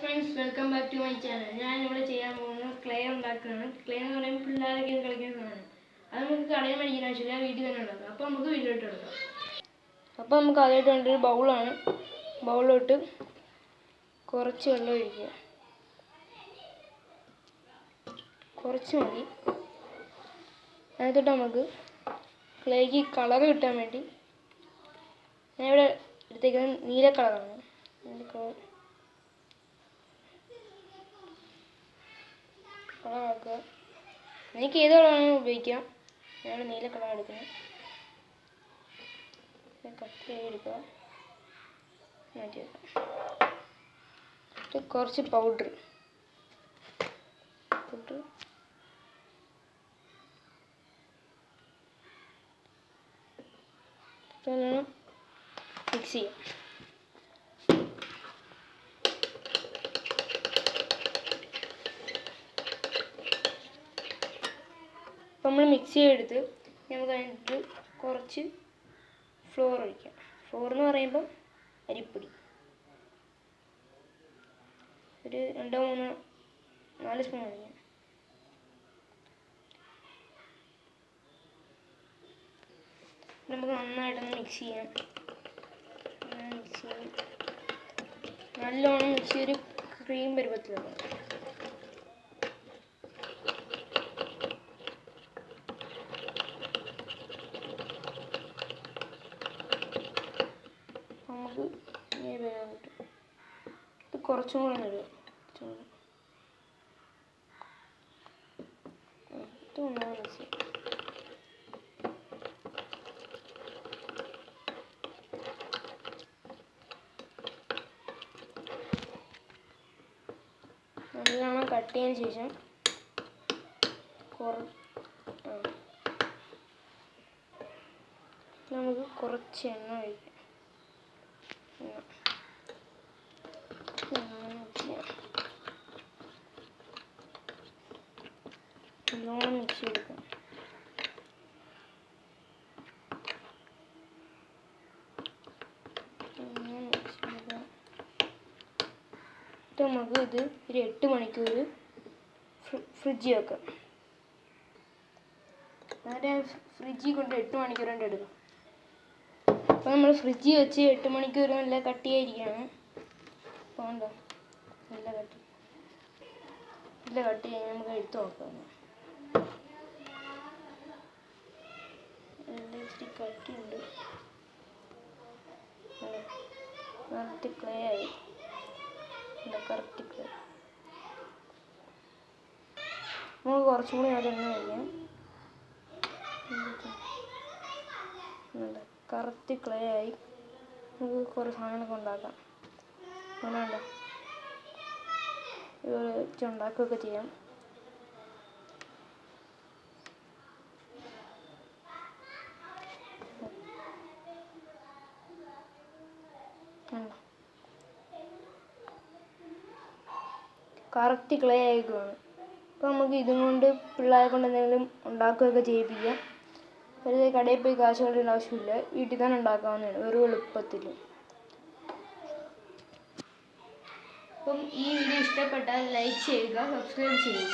Friends, welcome back to my channel. ഞാനിവിടെ ചെയ്യാൻ പോകുന്നത് ക്ലേ ഉണ്ടാക്കുകയാണ്. ക്ലേ എന്ന് പറയുമ്പോൾ പിള്ളേരൊക്കെ കളിക്കുന്നതാണ്. അത് നമുക്ക് കടയിൽ മേടിക്കാൻ ആവശ്യമില്ല, വീട്ടിൽ തന്നെ ഉണ്ടാക്കാം. അപ്പോൾ നമുക്ക് വീട്ടിലോട്ട് എടുക്കാം. അപ്പോൾ നമുക്ക് ആദ്യമായിട്ട് വേണ്ടൊരു ബൗളാണ്. ബൗളിലോട്ട് കുറച്ച് വെള്ളം ഒഴിക്കുക. കുറച്ച് മതി. അതിനകത്തോട്ട് നമുക്ക് ക്ലേക്ക് കളർ കിട്ടാൻ വേണ്ടി ഞാൻ ഇവിടെ എടുത്തേക്കുന്നത് നീല കളറാണ്. കളറാക്കുക. എനിക്ക് ഏത് കളറാണ് ഉപയോഗിക്കാം. ഞാൻ നീല കളർ എടുക്കുന്നത്. കത്തി എടുക്കുക, മാറ്റി വെക്കാം. കുറച്ച് പൗഡർ മിക്സ് ചെയ്യാം. നമ്മൾ മിക്സി എടുത്ത് നമുക്ക് അതിനകത്ത് കുറച്ച് ഫ്ലോർ ഒഴിക്കാം. ഫ്ലോർ എന്ന് പറയുമ്പോൾ അരിപ്പൊടി ഒരു 2-4 സ്പൂൺ ഒഴിക്കാം. നമുക്ക് നന്നായിട്ടൊന്ന് മിക്സ് ചെയ്യാം. നല്ലോണം മിക്സ് ഒരു ക്രീം പരുവത്തിലാണ്. നമുക്ക് ഇത് കുറച്ചും കൂടെ നടുക. നല്ലോണം കട്ട് ചെയ്തതിന് ശേഷം നമുക്ക് കുറച്ച് എണ്ണ ഒഴിക്കാം. നല്ലോണം മിക്സ് ചെയ്തെടുക്കാം. നമുക്ക് ഇത് ഒരു 8 മണിക്കൂർ ഫ്രിഡ്ജിൽ വെക്കാം. നേരെ ഫ്രിഡ്ജിൽ കൊണ്ട് 8 മണിക്കൂർ കൊണ്ട് എടുക്കാം. അപ്പോൾ നമ്മൾ ഫ്രിഡ്ജിൽ വെച്ച് 8 മണിക്കൂർ നല്ല കട്ടിയായിരിക്കുകയാണ്. അപ്പോൾ ഉണ്ടോ, നല്ല കട്ടി കഴിഞ്ഞ് നമുക്ക് എടുത്ത് നോക്കാം. ഇച്ചിരി കട്ടിയുണ്ട്. കറക്റ്റ് ക്ലേ ആയി. Correct clay. നമുക്ക് കുറച്ചും കൂടി അത് എണ്ണ വയ്ക്കാം. കറക്റ്റ് ക്ലേ ആയി. നമുക്ക് കുറേ സാധനങ്ങളൊക്കെ ഉണ്ടാക്കാം. അങ്ങനെയുണ്ടോ, ഉണ്ടാക്കുകയൊക്കെ ചെയ്യാം. കറക്റ്റ് ക്ലേ ആയിക്കുവാണ്. അപ്പോൾ നമുക്ക് ഇതും കൊണ്ട് പിള്ളേരെ കൊണ്ട് എന്തെങ്കിലും ഉണ്ടാക്കുകയൊക്കെ ചെയ്യിപ്പിക്കാം. വെറുതെ കടയിൽ പോയി കാശ് കളയേണ്ട ആവശ്യമില്ല, വീട്ടിൽ തന്നെ ഉണ്ടാക്കാവുന്നതാണ്, വെറും എളുപ്പത്തിൽ. അപ്പം ഈ വീഡിയോ ഇഷ്ടപ്പെട്ടാൽ ലൈക്ക് ചെയ്യുക, സബ്സ്ക്രൈബ് ചെയ്യുക.